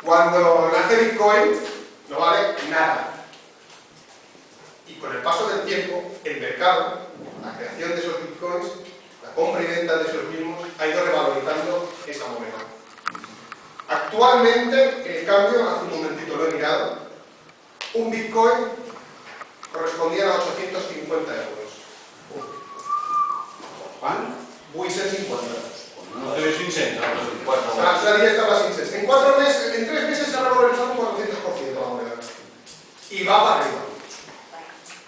Cuando nace Bitcoin no vale nada. Y con el paso del tiempo, el mercado, la creación de esos Bitcoins, la compra y venta de esos mismos, ha ido revalorizando esa moneda. Actualmente, el cambio, hace un momentito lo he mirado, un Bitcoin correspondía a 850 euros. ¿Cuán? 850. No te ves sin senso. La día estaba sin senso. En 3 meses se ha revalorizado un 400% la moneda. Y va para arriba.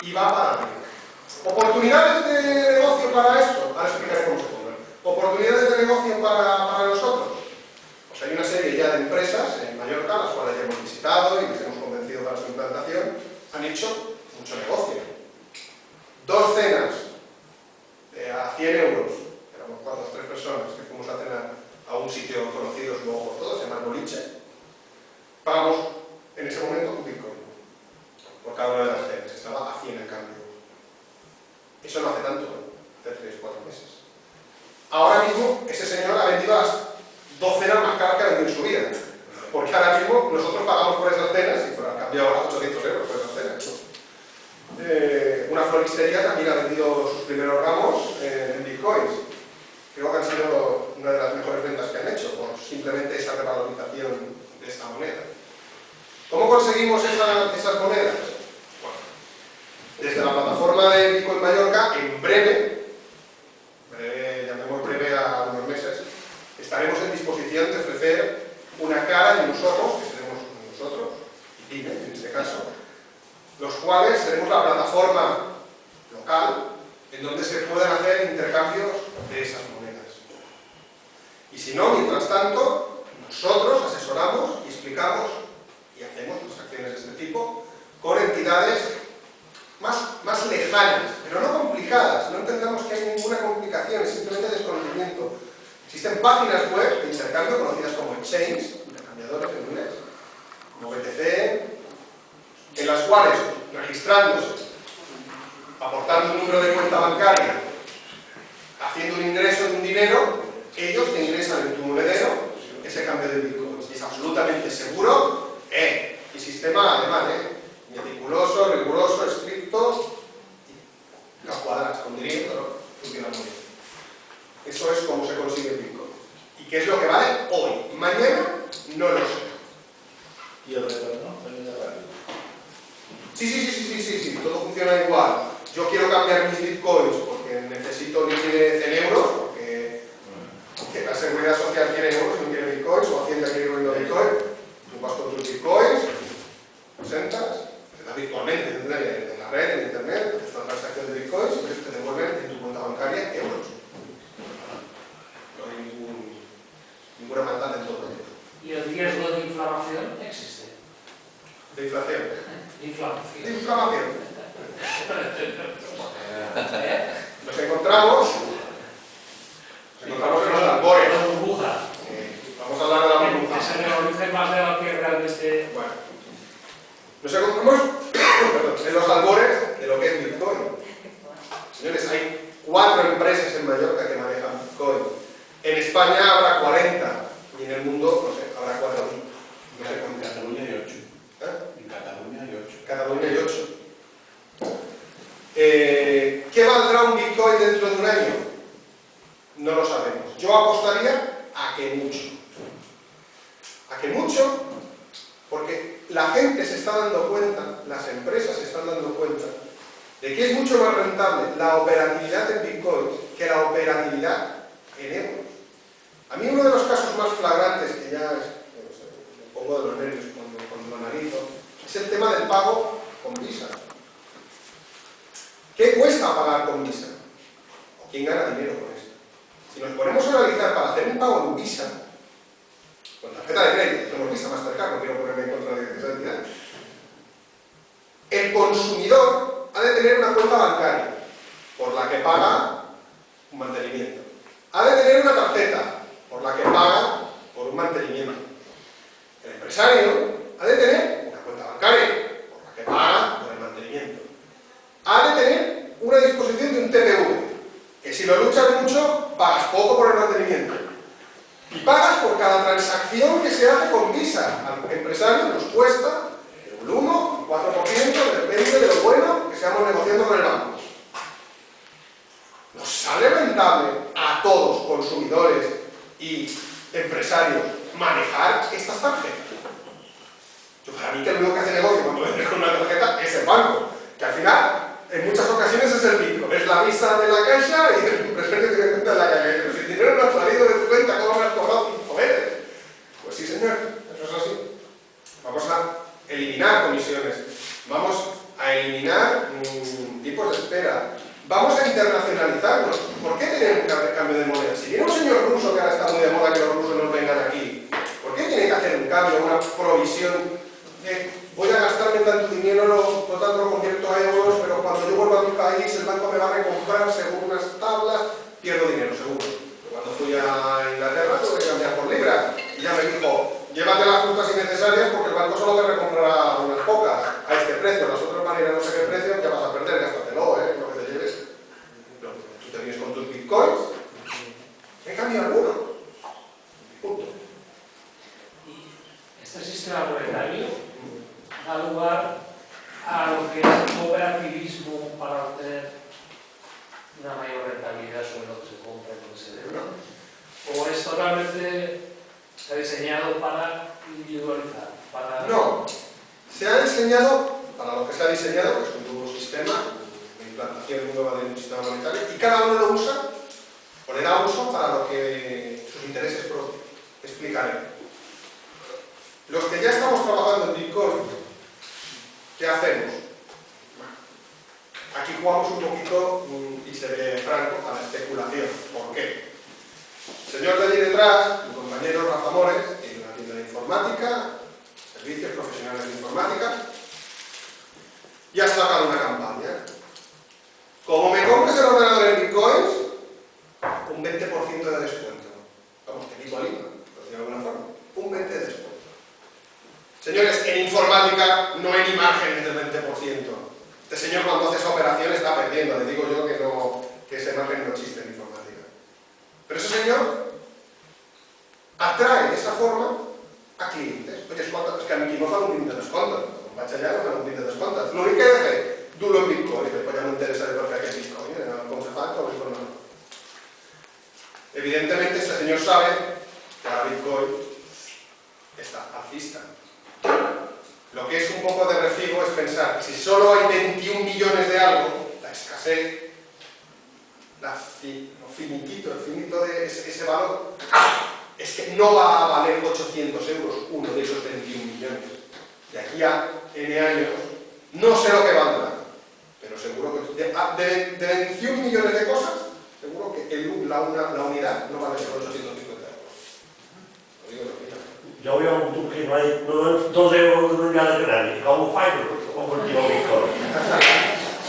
Y va para arriba. ¿Oportunidades de negocio para esto? Ahora explicaré cómo se pongan. ¿Oportunidades de negocio para nosotros? Pues hay una serie ya de empresas en Mallorca, las cuales ya hemos visitado y les hemos convencido para su implantación, han hecho mucho negocio. 2 cenas a 100 euros, éramos 4 o 3 personas que fuimos a cenar a un sitio conocido luego por todos, se llama Boliche. Pagamos en ese momento un Bitcoin por cada una de las cenas, estaba a 100 el cambio. Eso no hace tanto, hace 3 o 4 meses. Ahora mismo ese señor ha vendido las 2 cenas más caras que ha vendido en su vida, porque ahora mismo nosotros pagamos por esas cenas y por el cambio ahora 800 euros por esas cenas. Una floristería también ha vendido sus primeros ramos en Bitcoins. Creo que han sido una de las mejores ventas que han hecho, por simplemente esa revalorización de esta moneda. ¿Cómo conseguimos esas monedas? Bueno, desde la plataforma de Bitcoin Mallorca, en breve, llamemos breve a unos meses, estaremos en disposición de ofrecer una cara y unos ojos, que seremos nosotros, y PYME en este caso, los cuales seremos la plataforma local en donde se puedan hacer intercambios de esas monedas. Y si no, mientras tanto, nosotros asesoramos y explicamos y hacemos transacciones de este tipo con entidades más lejanas, pero no complicadas. No entendamos que hay ninguna complicación, es simplemente desconocimiento. Existen páginas web de intercambio conocidas como exchange, intercambiadores en inglés, como BTC, en las cuales, registrándose, aportando un número de cuenta bancaria, haciendo un ingreso de un dinero, ellos te ingresan en tu monedero ese cambio de bitcoins. Y es absolutamente seguro y sistema alemán, meticuloso, riguroso, estricto, y las cuadras, con dinero, ¿no? Funciona muy bien. Eso es como se consigue el bitcoin. ¿Y qué es lo que vale hoy? Mañana no lo sé. ¿Y el retorno? Sí, todo funciona igual. Yo quiero cambiar mis bitcoins porque necesito liquidez en euros, porque la seguridad social quiere euros y no quiere bitcoins, o Hacienda quiere bitcoin. Tú vas con tus bitcoins, presentas, te das virtualmente en la red, en internet, haces una transacción de bitcoins y te devuelven en tu cuenta bancaria euros. No hay ninguna maldad en todo ello. ¿Y el riesgo de inflamación existe? ¿De inflación? De inflamación. ¿De inflamación? Nos encontramos en los albores. La burbuja. Vamos a hablar de la burbuja. Que se realice más de lo que realmente... Bueno, nos encontramos en los albores de lo que es Bitcoin. Señores, hay 4 empresas en Mallorca que manejan Bitcoin. En España habrá 40 y en el mundo, no sé, habrá 4.000. No sé En cuántas. Cataluña hay 8. En Cataluña hay 8. Cataluña hay 8. ¿Qué valdrá un Bitcoin dentro de un año? No lo sabemos. Yo apostaría a que mucho. A que mucho, porque la gente se está dando cuenta, las empresas se están dando cuenta, de que es mucho más rentable la operatividad en Bitcoin que la operatividad en euros. A mí uno de los casos más flagrantes, que ya me pongo de los nervios cuando lo analizo, es el tema del pago con Visa. ¿Qué cuesta pagar con Visa? ¿O quién gana dinero con esto? Si nos ponemos a analizar para hacer un pago en Visa, con tarjeta de crédito, tenemos Visa, Mastercard, no quiero ponerme en contra de esa entidad, el consumidor ha de tener una cuenta bancaria por la que paga un mantenimiento. Ha de tener una tarjeta por la que paga por un mantenimiento. El empresario ha de tener una cuenta bancaria por la que paga por el mantenimiento. Ha de tener una disposición de un TPV, que si lo luchas mucho, pagas poco por el mantenimiento. Y pagas por cada transacción que se hace con Visa. pasas tarjeta. Yo, para mí que el único que hace negocio cuando vendes con una tarjeta es el banco, que al final, en muchas ocasiones es el Bitcoin, es la visa de la caixa y el presente que te cuenta de la calle. Pero si el dinero no ha salido de tu cuenta, ¿cómo me has cobrado 5 veces? Pues sí, señor, eso es así. Vamos a eliminar comisiones, vamos a eliminar tipos de espera, vamos a internacionalizarnos. ¿Por qué tener un cambio de moneda? Si viene un señor ruso, que ahora está muy de moda que los rusos nos vengan aquí, ¿por qué tiene que hacer un cambio, una provisión de voy a gastarme tanto dinero, por tanto lo convierto a euros, pero cuando yo vuelva a mi país el banco me va a recomprar según unas tablas, pierdo dinero, seguro? Cuando fui a Inglaterra tuve que cambiar por libras y ya me dijo, llévate las justas innecesarias porque el banco solo te recomprará unas pocas a este precio, las otras van a ir a no sé qué precio, que vas a perder, gástatelo, lo que te lleves. Pero tú te vienes con tus bitcoins, ¿qué cambio alguno? Punto. Este sistema monetario da lugar a lo que es el cooperativismo para obtener una mayor rentabilidad sobre lo que se compra y lo que se vende. ¿O es totalmente se ha diseñado para individualizar? Para... No, se ha diseñado para lo que se ha diseñado, que es un nuevo sistema, una implantación nueva de un sistema monetario, y cada uno lo usa o le da uso para lo que sus intereses propios. Explicaré. Los que ya estamos trabajando en Bitcoin, ¿qué hacemos? Aquí jugamos un poquito, y se ve franco, a la especulación. ¿Por qué? El señor de allí detrás, mi compañero Rafa Mores, tiene una tienda de informática, servicios profesionales de informática, y ha sacado una campaña. Como me compres el ordenador en Bitcoins, un 20% de descuento. Vamos, te quito el IVA, por decirlo de alguna forma. Un 20% de descuento. Señores, en informática no hay ni márgenes del 20%. Este señor cuando hace esa operación está perdiendo. Le digo yo que ese margen no existe en informática. Pero ese señor atrae de esa forma a clientes. Oye, escolta, és que a mi aquí no fan un 20 de descompte. Quan vaig allà no fan un 20 de descompte. L'únic que he de fer, dur-lo en Bitcoin. I després ja m'interessa per fer aquest Bitcoin. Com se fa, com es fa. Evidentemente, este señor sabe que la Bitcoin está alcista. Lo que es un poco de recibo es pensar que si solo hay 21 millones de algo, la escasez, lo finito de ese valor, es que no va a valer 800 euros uno de esos 21 millones. De aquí a N años, no sé lo que valdrá, pero seguro que de 21 millones de cosas, seguro que la unidad no vale solo 850 euros. Lo digo yo. Jo hi ha un tub que no és 2 euros d'una ullada canària. Com ho faig per convertir el Bitcoin?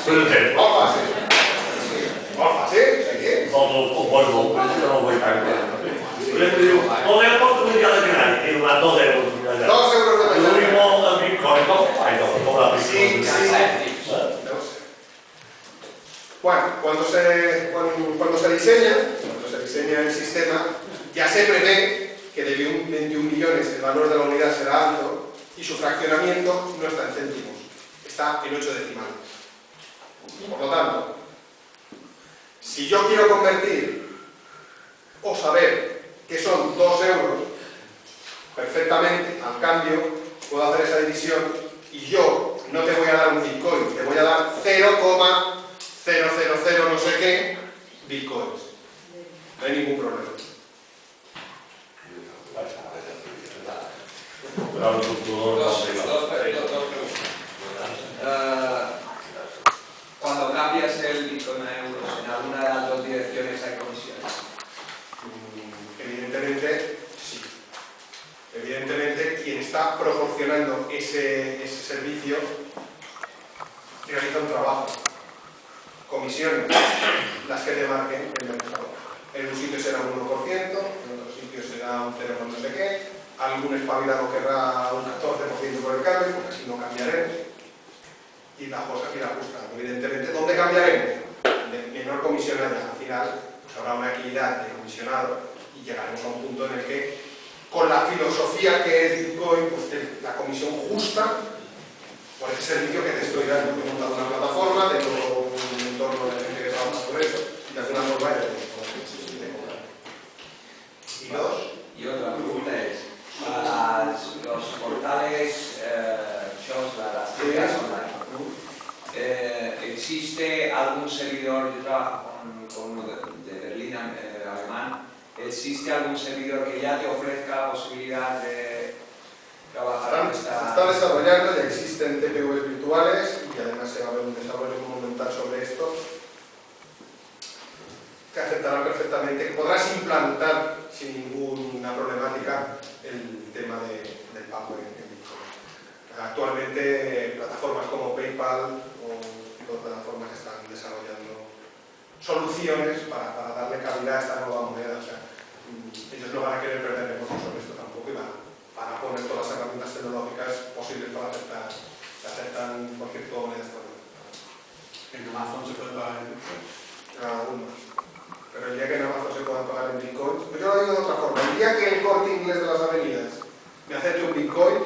Per exemple. Molt fàcil. Molt fàcil, sí. Vols el bon molt, però no ho vull tant. Per exemple, diu, 2 euros d'una ullada canària. I donat 2 euros d'una ullada. 2 euros de I diu molt el Bitcoin, com ho faig? Com la Bitcoin? Sí. No sé. Bueno, cuando se diseña el sistema, ya se prevé que de 21 millones el valor de la unidad será alto y su fraccionamiento no está en céntimos, está en 8 decimales. Por lo tanto, si yo quiero convertir o saber que son 2 euros, perfectamente, al cambio, puedo hacer esa división y yo no te voy a dar un Bitcoin, te voy a dar 0,000 no sé qué Bitcoins. No hay ningún problema. Cuando cambias el Bitcoin a euros, ¿en alguna de las dos direcciones hay comisiones? Evidentemente, sí. Evidentemente, quien está proporcionando ese servicio realiza un trabajo. Comisiones, las que te marquen el mercado. En un sitio será un 1%, en otro sitio será un 0, no sé qué. Algún espabilado querrá un 14% por el cambio, porque así no cambiaremos. Y la cosa que la justa. Evidentemente, ¿dónde cambiaremos? De menor comisión haya. Al final, pues habrá una equidad de comisionado y llegaremos a un punto en el que, con la filosofía que es Bitcoin, pues la comisión justa por ese servicio que te estoy dando. He montado una plataforma, tengo un entorno de gente que trabaja por eso, y de alguna forma ya tengo de cobrar. Y dos. Y otra pregunta es, para las tales shows, las tiendas online, ¿existe algún servidor? Yo trabajo con uno de Berlín, alemán. ¿Existe algún servidor que ya te ofrezca la posibilidad de trabajar en Se esta...? está desarrollando, ya existen TPVs virtuales y además se va a ver un desarrollo monumental sobre esto que aceptarán perfectamente, que podrás implantar sin ninguna problemática el tema del pago en Bitcoin. Actualmente plataformas como PayPal o otras plataformas están desarrollando soluciones para darle cabida a esta nueva moneda. O sea, ellos no van a querer perder negocio sobre esto tampoco y van a poner todas las herramientas tecnológicas posibles para aceptar cualquier tipo de moneda extranjera. ¿En Amazon se puede pagar en Bitcoin? Aún más. Pero el día que en Amazon se puedan pagar en Bitcoin, pues yo lo digo de otra forma, el día que el Corte Inglés de las avenidas me acepte un Bitcoin,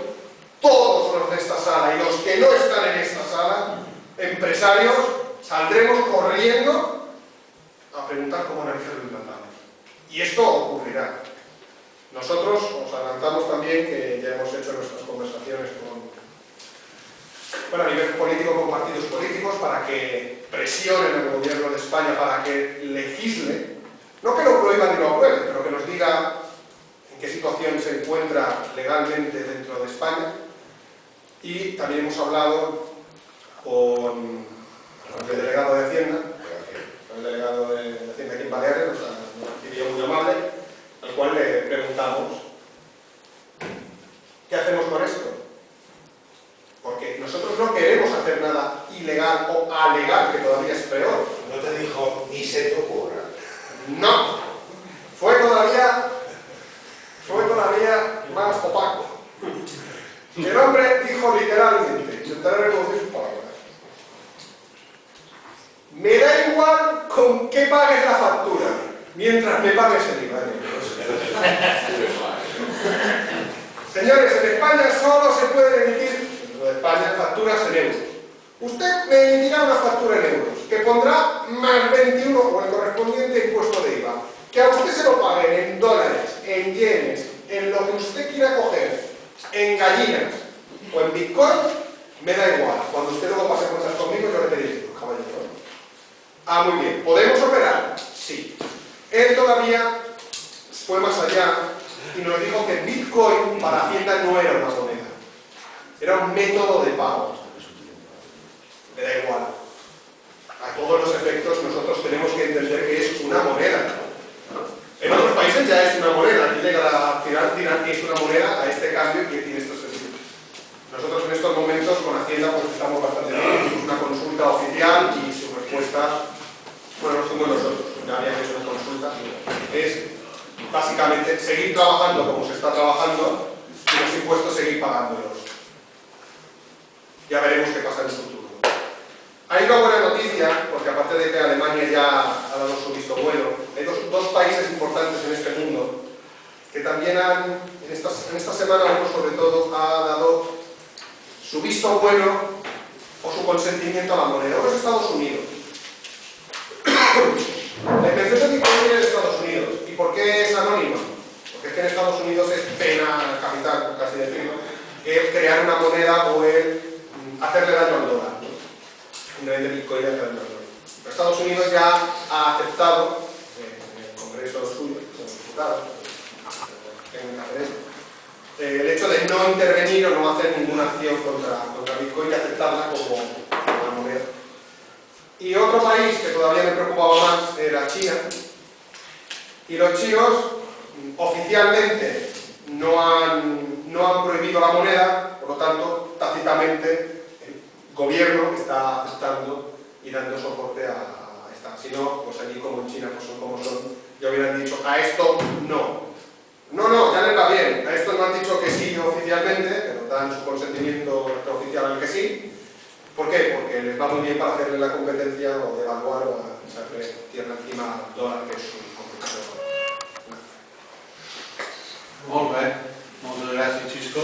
todos los de esta sala y los que no están en esta sala, empresarios, saldremos corriendo a preguntar cómo narices lo implantamos. Y esto ocurrirá. Nosotros os adelantamos también que ya hemos hecho nuestras conversaciones a nivel político con partidos políticos para que presionen al gobierno de España para que legisle, no que lo prohíba ni lo apruebe, pero que nos diga en qué situación se encuentra legalmente dentro de España. Y también hemos hablado con el delegado de Hacienda, aquí en Baleares, nos recibió muy amable, al cual le preguntamos ¿qué hacemos con esto? Porque nosotros no queremos hacer nada ilegal o alegal, que todavía es peor. No te dijo ni se te ocurra. No, fue todavía más opaco. El hombre dijo literalmente, intentaré reproducir sus palabras: me da igual con qué pagues la factura, mientras me pagues el IVA. Señores, en España solo se pueden emitir, en España, facturas en euros. Usted me emitirá una factura en euros, que pondrá más 21 o el correspondiente impuesto de IVA. Que a usted se lo paguen en dólares, en yenes, en lo que usted quiera coger, en gallinas o en bitcoin, me da igual. Cuando usted luego pase cuentas conmigo, yo le pediré, caballero. Ah, muy bien. ¿Podemos operar? Sí. Él todavía fue más allá y nos dijo que Bitcoin para Hacienda no era una moneda, era un método de pago. Me da igual. A todos los efectos nosotros tenemos que entender que es una moneda. En otros países ya es una moneda, aquí llega a tirar que es una moneda a este cambio que tiene estos servicios. Nosotros en estos momentos con Hacienda pues estamos bastante bien, hicimos una consulta oficial y su respuesta, bueno, no fuimos nosotros, ya había hecho una consulta, es básicamente seguir trabajando como se está trabajando y los impuestos seguir pagándolos. Ya veremos qué pasa en el futuro. Hay una buena noticia, porque aparte de que Alemania ya ha dado su visto bueno, hay dos países importantes en este mundo que también han, en esta semana uno sobre todo, ha dado su visto bueno o su consentimiento a la moneda. Uno es Estados Unidos. La invención de Bitcoin viene de Estados Unidos. ¿Y por qué es anónima? Porque es que en Estados Unidos es pena capital, por casi decirlo, el crear una moneda o el hacerle daño al dólar, ¿no? En vez de Bitcoin hacerle daño al dólar. Pero Estados Unidos ya ha aceptado, en el Congreso suyo, en los diputados, el hecho de no intervenir o no hacer ninguna acción contra Bitcoin y aceptarla como una moneda. Y otro país que todavía me preocupaba más era China. Y los chinos oficialmente no han prohibido la moneda, por lo tanto, tácitamente el gobierno está aceptando y dando soporte a esta. Si no, pues allí como en China pues son como son, ya hubieran dicho a esto no. No, ya les va bien. A esto no han dicho que sí oficialmente, pero dan su consentimiento oficial al que sí. ¿Por qué? Porque les va muy bien para hacerle la competencia o devaluar o echarle tierra encima al dólar, que es un complicado. Molt bé. Moltes gràcies, Xisco.